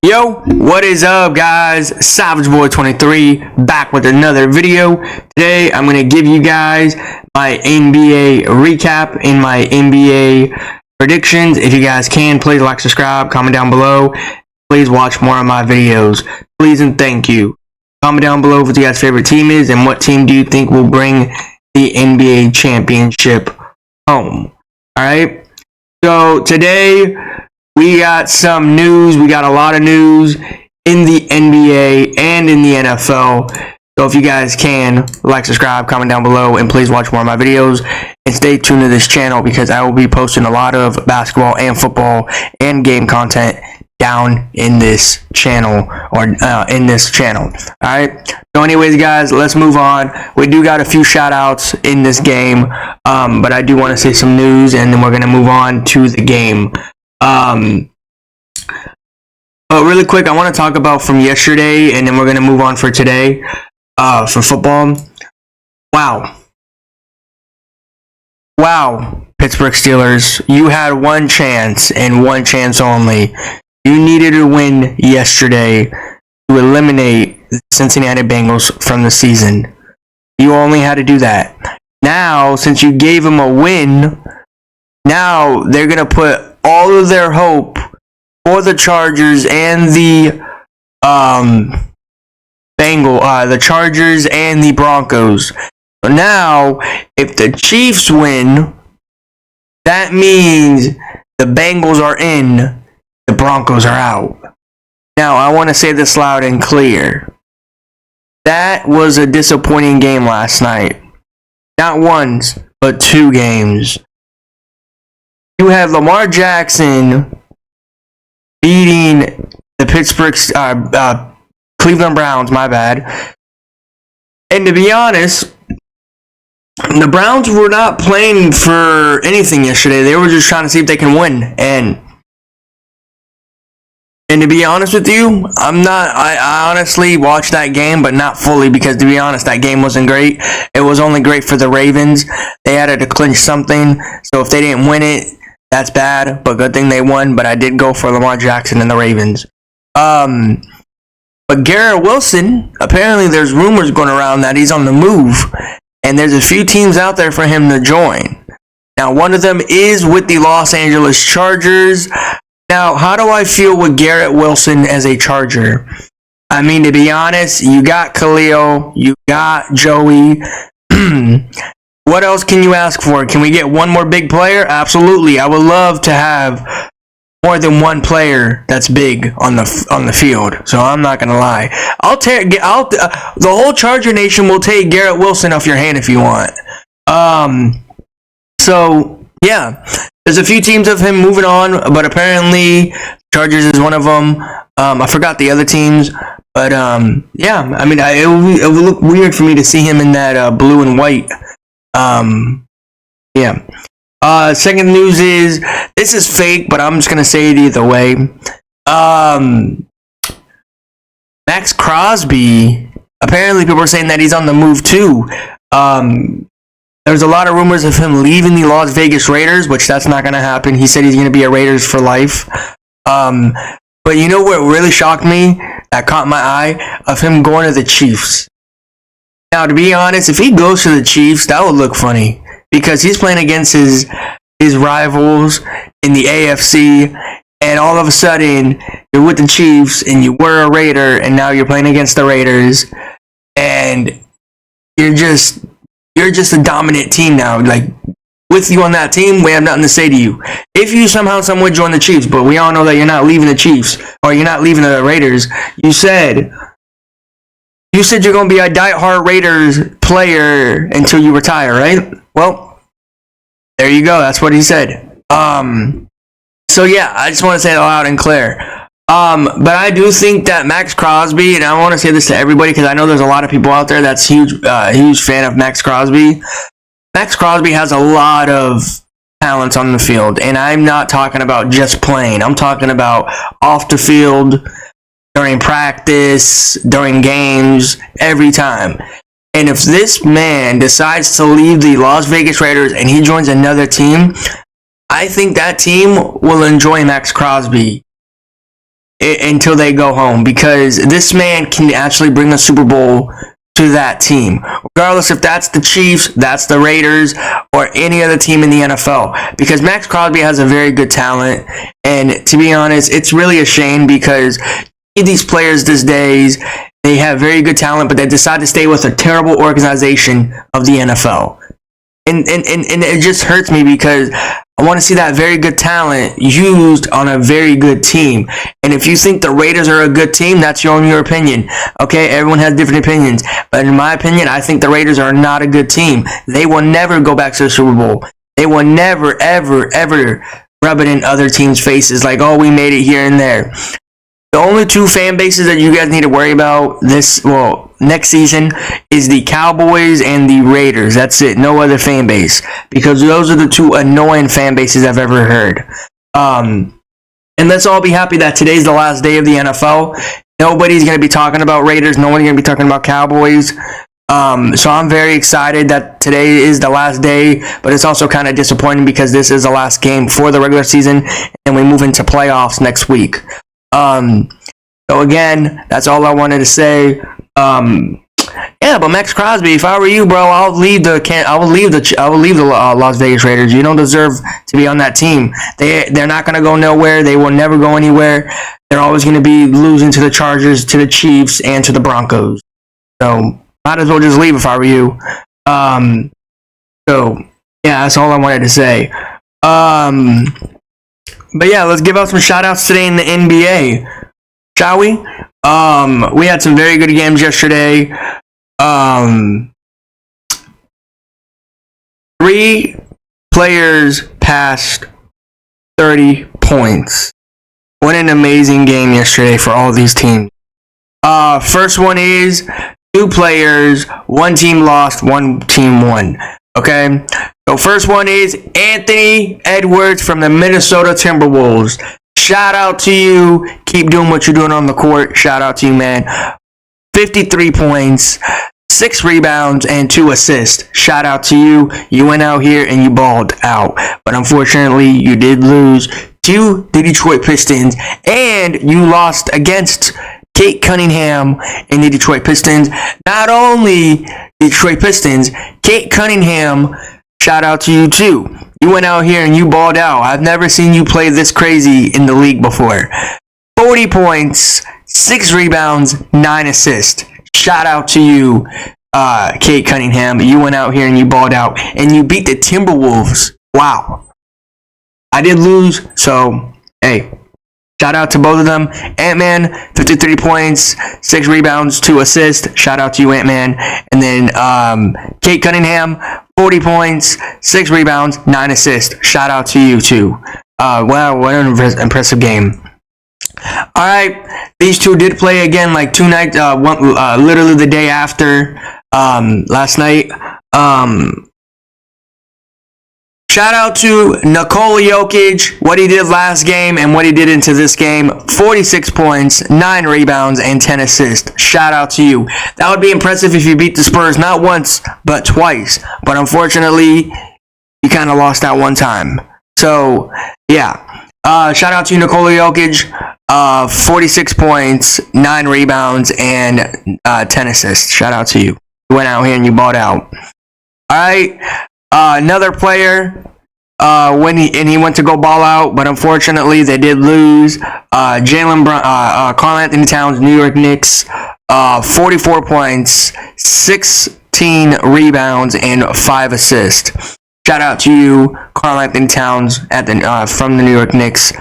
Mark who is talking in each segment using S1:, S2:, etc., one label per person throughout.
S1: Yo, what is up, guys? Savage Boy 23 back with another video. Today I'm going to give you guys my NBA recap and my NBA predictions. If you guys can, please like, subscribe, comment down below. Please watch more of my videos. Please and thank you. Comment down below what you guys' favorite team is and what team do you think will bring the NBA championship home. Alright, so today we got some news. We got a lot of news in the NBA and in the NFL. So if you guys can, like, subscribe, comment down below, and please watch more of my videos. And stay tuned to this channel because I will be posting a lot of basketball and football and game content down in this channel Alright, so anyways, guys, let's move on. We do got a few shout outs in this game, but I do want to say some news and then we're going to move on to the game. But really quick, I want to talk about from yesterday, and then we're going to move on for today, for football. Wow, Pittsburgh Steelers, you had one chance and one chance only. You needed to win yesterday to eliminate the Cincinnati Bengals from the season. You only had to do that. Now, since you gave them a win, now they're going to put all of their hope for the Chargers and the the Chargers and the Broncos. So now, if the Chiefs win, that means the Bengals are in, the Broncos are out. Now, I want to say this loud and clear. That was a disappointing game last night. Not once, but two games. You have Lamar Jackson beating the Cleveland Browns, my bad. And to be honest, the Browns were not playing for anything yesterday. They were just trying to see if they can win. And to be honest with you, I honestly watched that game, but not fully, because to be honest, that game wasn't great. It was only great for the Ravens. They had to clinch something, so if they didn't win it, that's bad, but good thing they won. But I did go for Lamar Jackson and the Ravens. But Garrett Wilson, apparently there's rumors going around that he's on the move, and there's a few teams out there for him to join. Now, one of them is with the Los Angeles Chargers. Now, how do I feel with Garrett Wilson as a Charger? I mean, to be honest, you got Khalil, you got Joey. What else can you ask for? Can we get one more big player? Absolutely. I would love to have more than one player that's big on the field. So I'm not gonna lie. The whole Charger Nation will take Garrett Wilson off your hand if you want. So yeah, there's a few teams of him moving on, but apparently Chargers is one of them. I forgot the other teams, but yeah. I mean, it would look weird for me to see him in that blue and white. Yeah. Second news is, this is fake, but I'm just gonna say it either way. Max Crosby, apparently people are saying that he's on the move too. There's a lot of rumors of him leaving the Las Vegas Raiders, which that's not gonna happen. He said he's gonna be a Raiders for life. But you know what really shocked me? That caught my eye, of him going to the Chiefs. Now, to be honest, if he goes to the Chiefs, that would look funny, because he's playing against his rivals in the AFC, and all of a sudden, you're with the Chiefs, and you were a Raider, and now you're playing against the Raiders, and you're just a dominant team now. Like, with you on that team, we have nothing to say to you. If you somehow, somewhere join the Chiefs, but we all know that you're not leaving the Chiefs, or you're not leaving the Raiders. You said you're going to be a diehard Raiders player until you retire, right? Well, there you go. That's what he said. So yeah, I just want to say it loud and clear. But I do think that Max Crosby, and I want to say this to everybody because I know there's a lot of people out there that's huge fan of Max Crosby. Max Crosby has a lot of talents on the field, and I'm not talking about just playing. I'm talking about off the field, during practice, during games, every time. And if this man decides to leave the Las Vegas Raiders and he joins another team, I think that team will enjoy Max Crosby until they go home, because this man can actually bring a Super Bowl to that team, regardless if that's the Chiefs, that's the Raiders, or any other team in the NFL, because Max Crosby has a very good talent. And to be honest, it's really a shame, because these players these days, they have very good talent, but they decide to stay with a terrible organization of the NFL. And it just hurts me, because I want to see that very good talent used on a very good team. And if you think the Raiders are a good team, that's your opinion. Okay, everyone has different opinions. But in my opinion, I think the Raiders are not a good team. They will never go back to the Super Bowl. They will never, ever, ever rub it in other teams' faces like, oh, we made it here and there. The only two fan bases that you guys need to worry about next season is the Cowboys and the Raiders. That's it. No other fan base, because those are the two annoying fan bases I've ever heard. And let's all be happy that today's the last day of the NFL. Nobody's going to be talking about Raiders. Nobody's going to be talking about Cowboys. So I'm very excited that today is the last day, but it's also kind of disappointing because this is the last game for the regular season, and we move into playoffs next week. So again, that's all I wanted to say. But Max Crosby, if I were you, bro, I would leave the Las Vegas Raiders. You don't deserve to be on that team. They're not going to go nowhere. They will never go anywhere. They're always going to be losing to the Chargers, to the Chiefs, and to the Broncos. So might as well just leave if I were you. That's all I wanted to say. But yeah, let's give out some shout outs today in the NBA, shall we? We had some very good games yesterday. 3 players passed 30 points. What an amazing game yesterday for all these teams. First one is 2 players, 1 team lost, 1 team won. Okay? So first one is Anthony Edwards from the Minnesota Timberwolves. Shout out to you. Keep doing what you're doing on the court. Shout out to you, man. 53 points, 6 rebounds, and 2 assists. Shout out to you. You went out here and you balled out. But unfortunately, you did lose to the Detroit Pistons, and you lost against Kate Cunningham and the Detroit Pistons. Not only Detroit Pistons, Kate Cunningham, shout out to you too. You went out here and you balled out. I've never seen you play this crazy in the league before. 40 points, 6 rebounds, 9 assists. Shout out to you, Kate Cunningham. You went out here and you balled out, and you beat the Timberwolves. Wow. I did lose, so hey, shout out to both of them. Ant-Man, 53 points, 6 rebounds, 2 assists. Shout out to you, Ant-Man. And then Kate Cunningham, 40 points, 6 rebounds, 9 assists. Shout out to you, too. Wow, what an impressive game. Alright, these two did play again like 2 nights, literally the day after last night. Shout out to Nikola Jokic, what he did last game and what he did into this game. 46 points, 9 rebounds, and 10 assists. Shout out to you. That would be impressive if you beat the Spurs not once, but twice. But unfortunately, you kind of lost that one time. So, yeah. Shout out to you, Nikola Jokic. 46 points, 9 rebounds, and 10 assists. Shout out to you. You went out here and you balled out. Alright. Another player, he went to go ball out, but unfortunately they did lose. Jaylen Brown, Karl-Anthony Towns, New York Knicks, 44 points, 16 rebounds, and 5 assists. Shout out to you, Karl-Anthony Towns from the New York Knicks.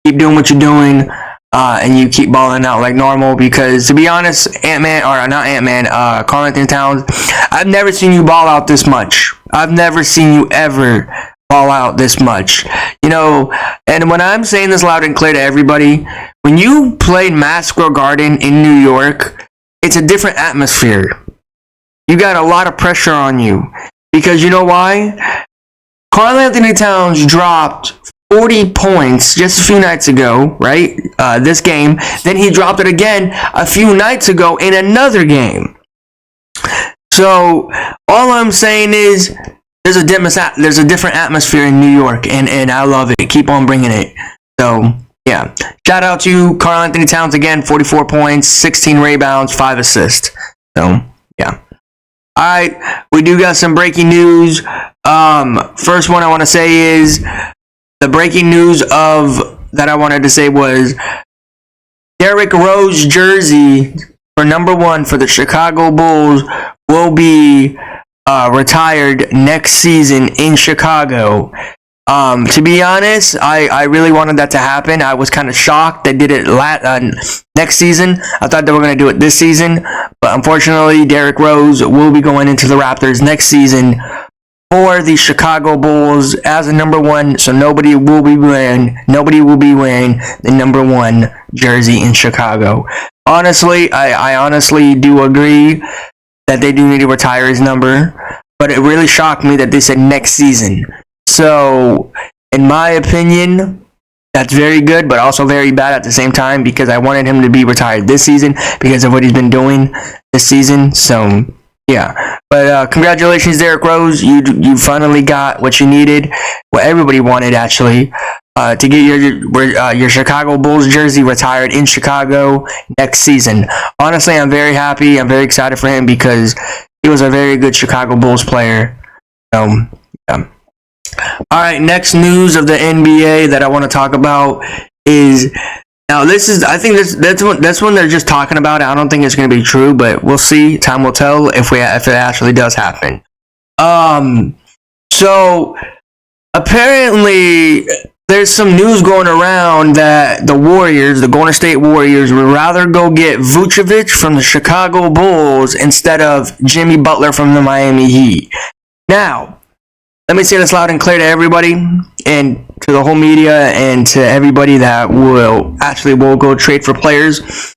S1: Keep doing what you're doing. And you keep balling out like normal, because to be honest, Karl-Anthony Towns, I've never seen you ball out this much. I've never seen you ever ball out this much. You know, and when I'm saying this loud and clear to everybody, when you play Madison Square Garden in New York, it's a different atmosphere. You got a lot of pressure on you, because you know why? Karl-Anthony Towns dropped 40 points just a few nights ago, right? This game. Then he dropped it again a few nights ago in another game. So all I'm saying is there's a different atmosphere in New York, and I love it. Keep on bringing it. So yeah. Shout out to Karl-Anthony Towns again, 44 points, 16 rebounds, 5 assists. So, yeah. All right, we do got some breaking news. First one I want to say is the breaking news that I wanted to say was Derrick Rose jersey for number 1 for the Chicago Bulls will be retired next season in Chicago. To be honest, I really wanted that to happen. I was kind of shocked they did it next season. I thought they were going to do it this season, but unfortunately, Derrick Rose will be going into the Raptors next season for the Chicago Bulls as a number 1. So nobody will be wearing the number 1 jersey in Chicago. Honestly, I honestly do agree that they do need to retire his number, but it really shocked me that they said next season. So, in my opinion, that's very good, but also very bad at the same time because I wanted him to be retired this season because of what he's been doing this season. So, yeah. But congratulations, Derrick Rose. You finally got what you needed, what everybody wanted, actually, to get your Chicago Bulls jersey retired in Chicago next season. Honestly, I'm very happy. I'm very excited for him because he was a very good Chicago Bulls player. Yeah. All right, next news of the NBA that I want to talk about is now I think that's one they're just talking about. I don't think it's going to be true, but we'll see. Time will tell if it actually does happen. So apparently there's some news going around that the Golden State Warriors, would rather go get Vucevic from the Chicago Bulls instead of Jimmy Butler from the Miami Heat. Now, let me say this loud and clear to everybody and to the whole media and to everybody that will go trade for players.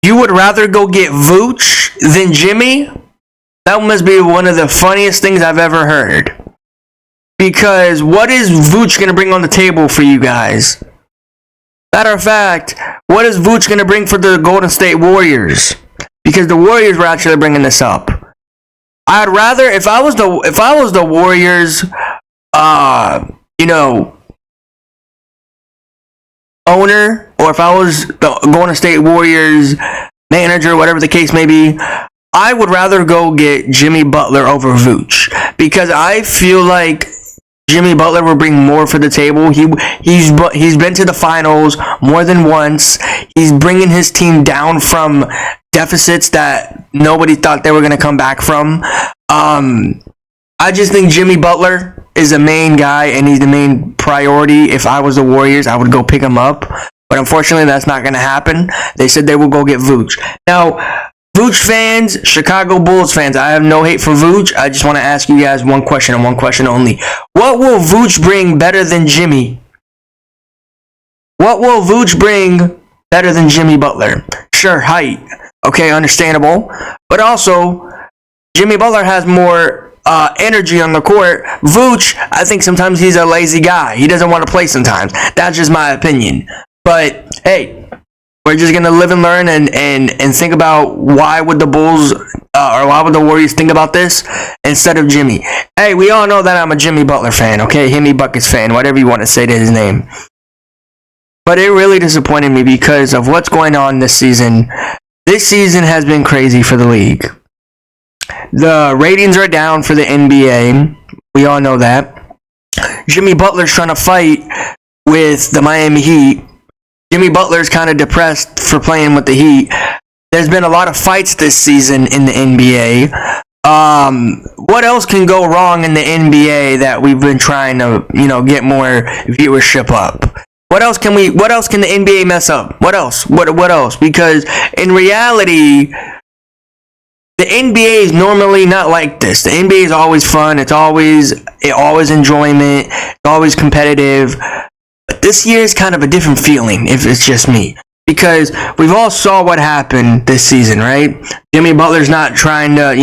S1: You would rather go get Vooch than Jimmy? That must be one of the funniest things I've ever heard. Because what is Vooch going to bring on the table for you guys? Matter of fact, what is Vooch going to bring for the Golden State Warriors? Because the Warriors were actually bringing this up. I'd rather, if I was the Warriors, owner, or if I was the Golden State Warriors manager, whatever the case may be, I would rather go get Jimmy Butler over Vooch because I feel like Jimmy Butler will bring more for the table. He's been to the finals more than once. He's bringing his team down from deficits that nobody thought they were going to come back from. I just think Jimmy Butler is the main guy and he's the main priority. If I was the Warriors, I would go pick him up. But unfortunately, that's not going to happen. They said they will go get Vooch. Now, Vooch fans, Chicago Bulls fans, I have no hate for Vooch. I just want to ask you guys one question and one question only. What will Vooch bring better than Jimmy? What will Vooch bring better than Jimmy Butler? Sure, height. Okay, understandable. But also, Jimmy Butler has more energy on the court. Vooch, I think sometimes he's a lazy guy. He doesn't want to play sometimes. That's just my opinion. But, hey, we're just going to live and learn and think about why would the Bulls or why would the Warriors think about this instead of Jimmy. Hey, we all know that I'm a Jimmy Butler fan, okay? Himmy Buckets fan, whatever you want to say to his name. But it really disappointed me because of what's going on this season. This season has been crazy for the league. The ratings are down for the NBA. We all know that. Jimmy Butler's trying to fight with the Miami Heat. Jimmy Butler's kind of depressed for playing with the Heat. There's been a lot of fights this season in the NBA. What else can go wrong in the NBA that we've been trying to, get more viewership up? What else can the NBA mess up? What else? What else? Because in reality, the NBA is normally not like this. The NBA is always fun. It's always enjoyment. It's always competitive. But this year is kind of a different feeling, if it's just me. Because we've all saw what happened this season, right? Jimmy Butler's not trying to,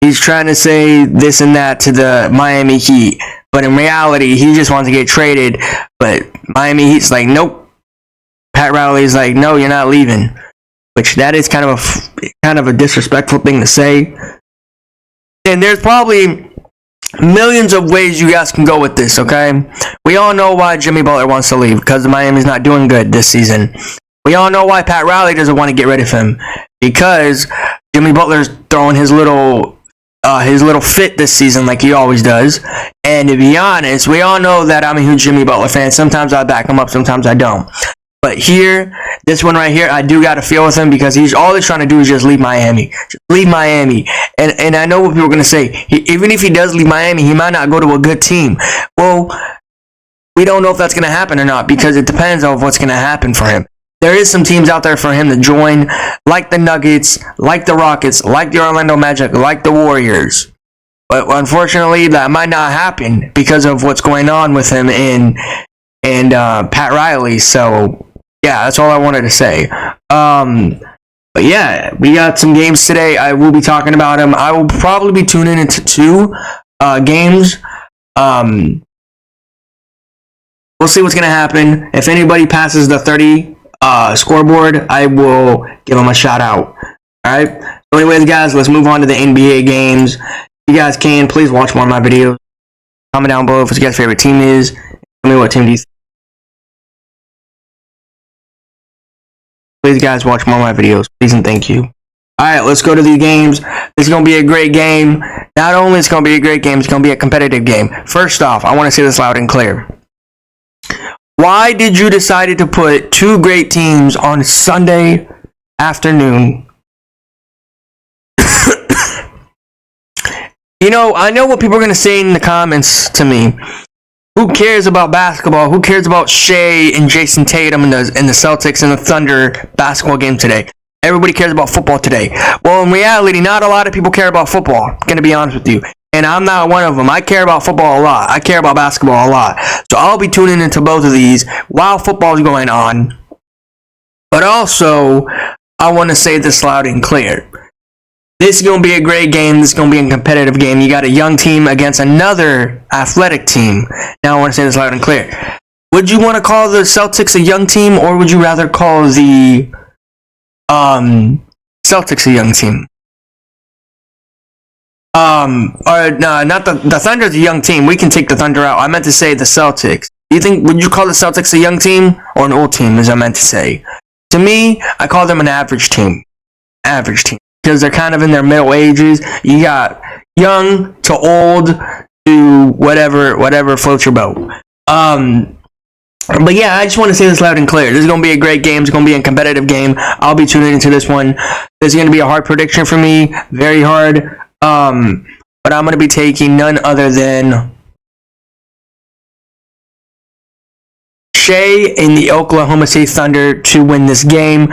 S1: he's trying to say this and that to the Miami Heat. But in reality, he just wants to get traded. But Miami Heat's like, nope. Pat Riley's like, no, you're not leaving. Which that is kind of a disrespectful thing to say. And there's probably millions of ways you guys can go with this, okay? We all know why Jimmy Butler wants to leave, because Miami's not doing good this season. We all know why Pat Riley doesn't want to get rid of him, because Jimmy Butler's throwing his little fit this season like he always does. And to be honest, we all know that I'm a huge Jimmy Butler fan. Sometimes I back him up, sometimes I don't. But here, this one right here, I do got to feel with him, because he's trying to do is just leave Miami. Just leave Miami. And I know what people are going to say. Even if he does leave Miami, he might not go to a good team. Well, we don't know if that's going to happen or not, because it depends on what's going to happen for him. There is some teams out there for him to join, like the Nuggets, like the Rockets, like the Orlando Magic, like the Warriors. But unfortunately, that might not happen because of what's going on with him and Pat Riley. So yeah, that's all I wanted to say. But yeah, we got some games today. I will be talking about them. I will probably be tuning into 2 games. We'll see what's going to happen. If anybody passes the 30 scoreboard, I will give them a shout out. Alright? So anyways, guys, let's move on to the NBA games. If you guys can, please watch more of my videos. Comment down below if what your guys' favorite team is. Tell me what team do you think. Please, guys, watch more of my videos. Please and thank you. Alright, let's go to the games. This is going to be a great game. Not only is it going to be a great game, it's going to be a competitive game. First off, I want to say this loud and clear. Why did you decide to put 2 great teams on Sunday afternoon? You know, I know what people are going to say in the comments to me. Who cares about basketball? Who cares about Shea and Jason Tatum and the Celtics and the Thunder basketball game today? Everybody cares about football today. Well, in reality, not a lot of people care about football. I'm going to be honest with you. And I'm not one of them. I care about football a lot. I care about basketball a lot. So I'll be tuning into both of these while football is going on. But also, I want to say this loud and clear. This is going to be a great game. This is going to be a competitive game. You got a young team against another athletic team. Now I want to say this loud and clear. Would you want to call the Celtics a young team, or would you rather call the Celtics a young team? Or no, not the Thunder's a young team. We can take the Thunder out. I meant to say the Celtics. Would you call the Celtics a young team or an old team, as I meant to say? To me, I call them an average team. Average team. Because they're kind of in their middle ages. You got young to old to whatever floats your boat. But yeah, I just want to say this loud and clear. This is going to be a great game. It's going to be a competitive game. I'll be tuning into this one. This is going to be a hard prediction for me. Very hard. But I'm going to be taking none other than Shea and the Oklahoma City Thunder to win this game.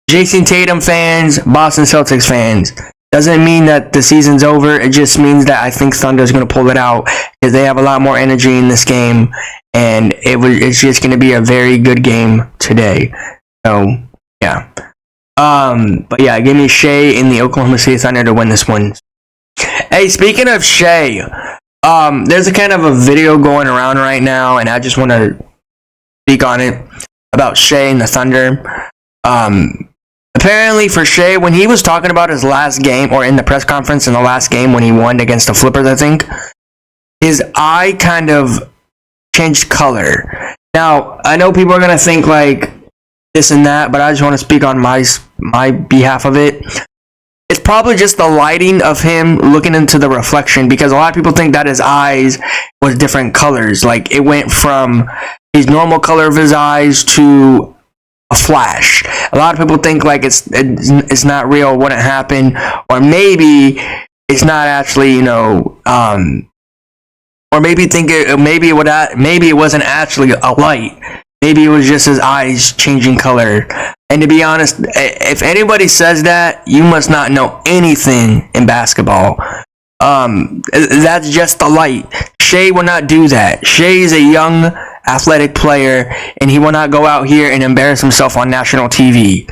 S1: Jason Tatum fans, Boston Celtics fans. Doesn't mean that the season's over. It just means that I think Thunder's going to pull it out because they have a lot more energy in this game. And it's just going to be a very good game today. So, yeah. But yeah, give me Shea and the Oklahoma City Thunder to win this one. Hey, speaking of Shea, there's a kind of a video going around right now, and I just want to speak on it about Shea and the Thunder. Apparently for Shea, when he was talking about his last game, or in the press conference in the last game when he won against the Flippers, I think, his eye kind of changed color. Now, I know people are going to think like this and that, but I just want to speak on my behalf of it. It's probably just the lighting of him looking into the reflection, because a lot of people think that his eyes was different colors. Like, it went from his normal color of his eyes to a flash. A lot of people think like it's not real, wouldn't happen, or maybe it's not actually, or maybe maybe it wasn't actually a light. Maybe it was just his eyes changing color. And to be honest, if anybody says that, you must not know anything in basketball. That's just the light. Shea will not do that. Shea is a young, athletic player, and he will not go out here and embarrass himself on national TV.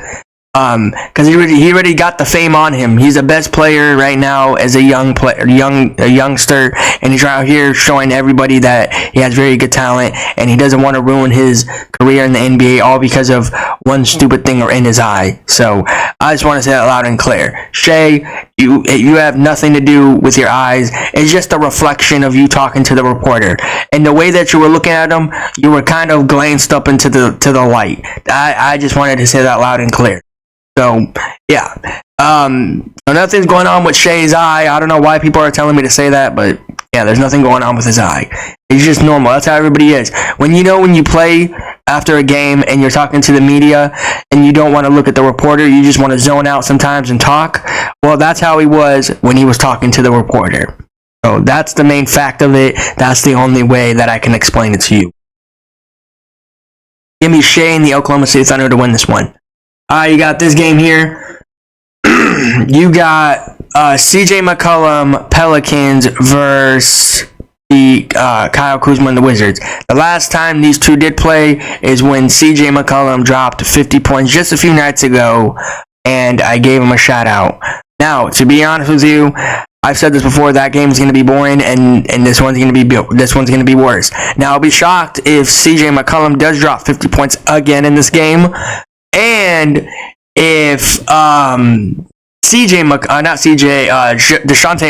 S1: Because he already got the fame on him. He's the best player right now as a youngster, and he's out here showing everybody that he has very good talent, and he doesn't want to ruin his career in the NBA all because of one stupid thing in his eye. So I just want to say that loud and clear. Shai, you have nothing to do with your eyes. It's just a reflection of you talking to the reporter, and the way that you were looking at him, you were kind of glanced up into the light. I just wanted to say that loud and clear. So, yeah. So nothing's going on with Shai's eye. I don't know why people are telling me to say that, but yeah, there's nothing going on with his eye. It's just normal. That's how everybody is. When you play after a game and you're talking to the media and you don't want to look at the reporter, you just want to zone out sometimes and talk. Well, that's how he was when he was talking to the reporter. So that's the main fact of it. That's the only way that I can explain it to you. Give me Shai and the Oklahoma City Thunder to win this one. You got this game here. You got CJ McCollum, Pelicans versus the Kyle Kuzma and the Wizards. The last time these two did play is when CJ McCollum dropped 50 points just a few nights ago, and I gave him a shout out. Now, to be honest with you, I've said this before, that game is going to be boring, and this one's going to be worse. Now, I'll be shocked if CJ McCollum does drop 50 points again in this game. And if DeJounte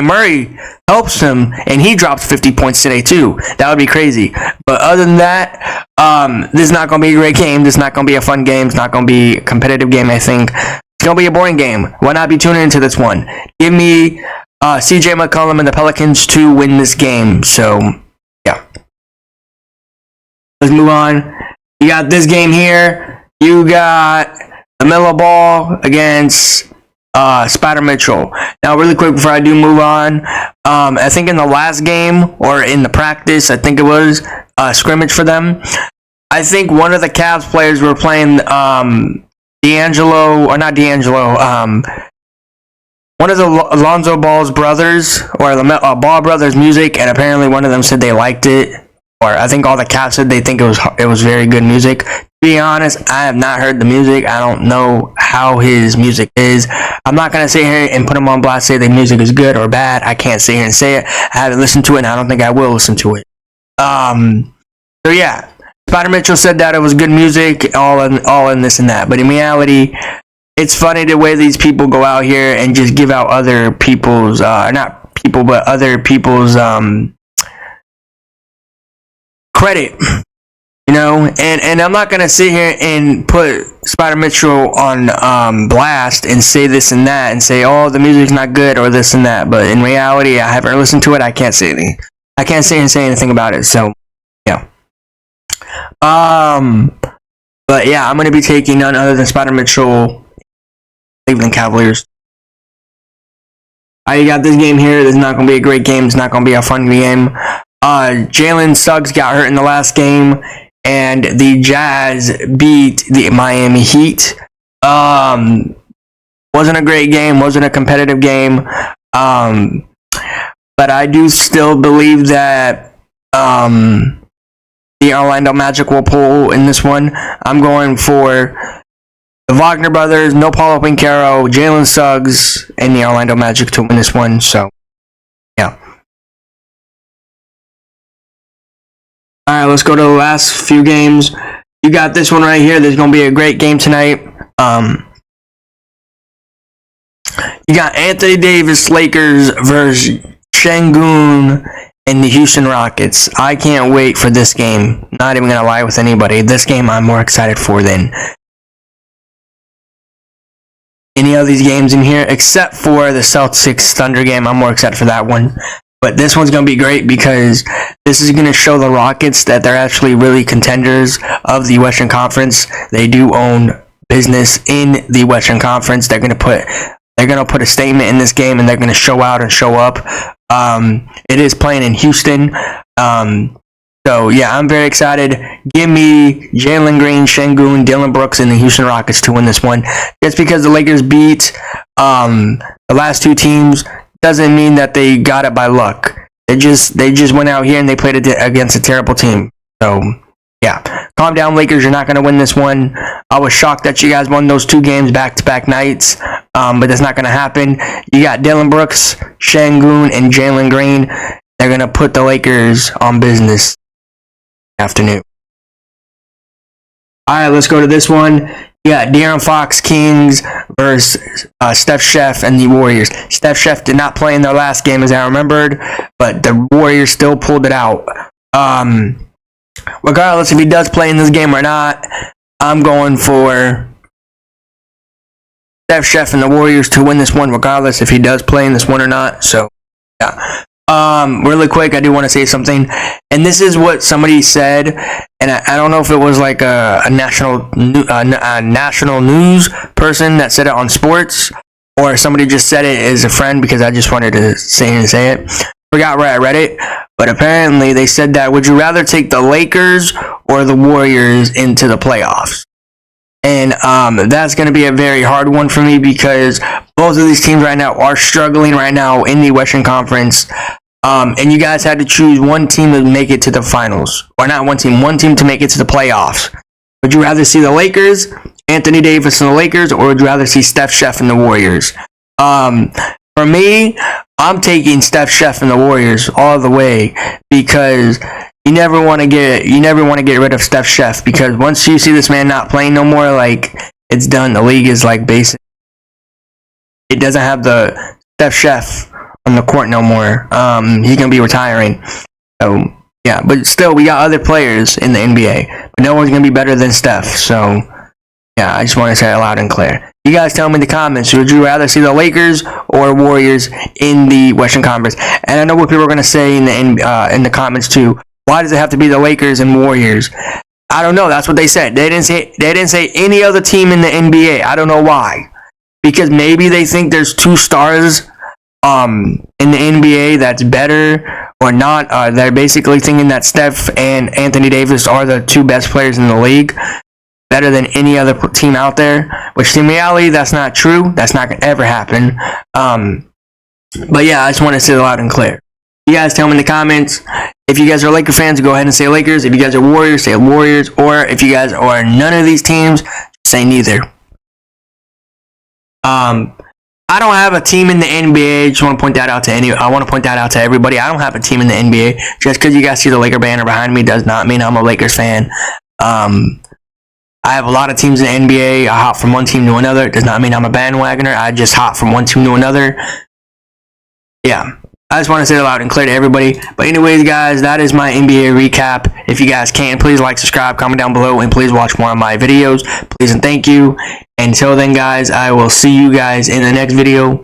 S1: Murray helps him and he drops 50 points today too, that would be crazy. But other than that, this is not going to be a great game. This is not going to be a fun game. It's not going to be a competitive game, I think. It's going to be a boring game. Why not be tuning into this one? Give me CJ McCollum and the Pelicans to win this game. So, yeah. Let's move on. You got this game here. You got LaMelo Ball against Spider Mitchell. Now, really quick before I do move on, I think in the last game, or in the practice, I think it was, scrimmage for them, I think one of the Cavs players were playing one of the Lonzo Ball's brothers, or Ball brothers music, and apparently one of them said they liked it, or I think all the Cavs said they think it was very good music. To be honest, I have not heard the music. I don't know how his music is. I'm not going to sit here and put him on blast, say the music is good or bad. I can't sit here and say it. I haven't listened to it, and I don't think I will listen to it. So yeah, Spider Mitchell said that it was good music, all in this and that. But in reality, it's funny the way these people go out here and just give out other people's, other people's credit. You know, and I'm not gonna sit here and put Spider Mitchell on blast and say this and that and say, oh, the music's not good or this and that. But in reality, I haven't listened to it. I can't say anything. I can't sit here and say anything about it. So, yeah. But yeah, I'm gonna be taking none other than Spider Mitchell, Cleveland Cavaliers. You got this game here. This is not gonna be a great game. It's not gonna be a fun game. Jalen Suggs got hurt in the last game, and the Jazz beat the Miami Heat. Wasn't a great game, wasn't a competitive game. But I do still believe that the Orlando Magic will pull in this one. I'm going for the Wagner brothers, no Paulo Banchero, Jalen Suggs, and the Orlando Magic to win this one. So, yeah. Alright, let's go to the last few games. You got this one right here. There's going to be a great game tonight. You got Anthony Davis, Lakers versus Sengun and the Houston Rockets. I can't wait for this game. Not even going to lie with anybody. This game I'm more excited for than any of these games in here, except for the Celtics Thunder game. I'm more excited for that one. But this one's going to be great because this is going to show the Rockets that they're actually really contenders of the Western Conference. They do own business in the Western Conference. They're going to put a statement in this game, and they're going to show out and show up. It is playing in Houston. So yeah, I'm very excited. Give me Jalen Green, Sengun, Dillon Brooks, and the Houston Rockets to win this one. Just because the Lakers beat the last two teams doesn't mean that they got it by luck. They just went out here and they played against a terrible team. So, yeah. calm down, Lakers. You're not going to win this one. I was shocked that you guys won those 2 games back-to-back nights, but that's not going to happen. You got Dillon Brooks, Şengün, and Jalen Green. They're going to put the Lakers on business afternoon. All right, let's go to this one. You got De'Aaron Fox Kings versus Steph Chef and the Warriors. Steph Chef did not play in their last game, as I remembered, but the Warriors still pulled it out. Regardless if he does play in this game or not, I'm going for Steph Chef and the Warriors to win this one, regardless if he does play in this one or not. So, yeah. Really quick, I do want to say something, and this is what somebody said, and I don't know if it was like a national news person that said it on sports, or somebody just said it as a friend because I just wanted to say it. Forgot where I read it, but apparently they said that, would you rather take the Lakers or the Warriors into the playoffs? And that's going to be a very hard one for me because both of these teams right now are struggling right now in the Western Conference. And you guys had to choose one team to make it to the finals. Or not one team to make it to the playoffs. Would you rather see the Lakers, Anthony Davis and the Lakers, or would you rather see Steph Chef and the Warriors? For me, I'm taking Steph Chef and the Warriors all the way because you never want to get rid of Steph Chef, because once you see this man not playing no more, like, it's done. The league is like basic. It doesn't have the Steph Chef on the court no more. He's gonna be retiring. So yeah, but still, we got other players in the NBA, but no one's gonna be better than Steph. So yeah, I just want to say it loud and clear. You guys tell me in the comments, would you rather see the Lakers or Warriors in the Western Conference? And I know what people are gonna say in the comments too. Why does it have to be the Lakers and Warriors? I don't know. That's what they said. They didn't say any other team in the NBA. I don't know why. Because maybe they think there's 2 stars in the NBA that's better or not. They're basically thinking that Steph and Anthony Davis are the 2 best players in the league, better than any other team out there. Which in reality, that's not true. That's not gonna ever happen. But yeah, I just want to say it loud and clear. You guys tell me in the comments. If you guys are Laker fans, go ahead and say Lakers. If you guys are Warriors, say Warriors. Or if you guys are none of these teams, say neither. I don't have a team in the NBA. Just want to point that out to everybody. I don't have a team in the NBA. Just because you guys see the Laker banner behind me does not mean I'm a Lakers fan. I have a lot of teams in the NBA. I hop from one team to another. It does not mean I'm a bandwagoner. I just hop from one team to another. Yeah. I just want to say it loud and clear to everybody. But anyways, guys, that is my NBA recap. If you guys can, please like, subscribe, comment down below, and please watch more of my videos. Please and thank you. Until then, guys, I will see you guys in the next video.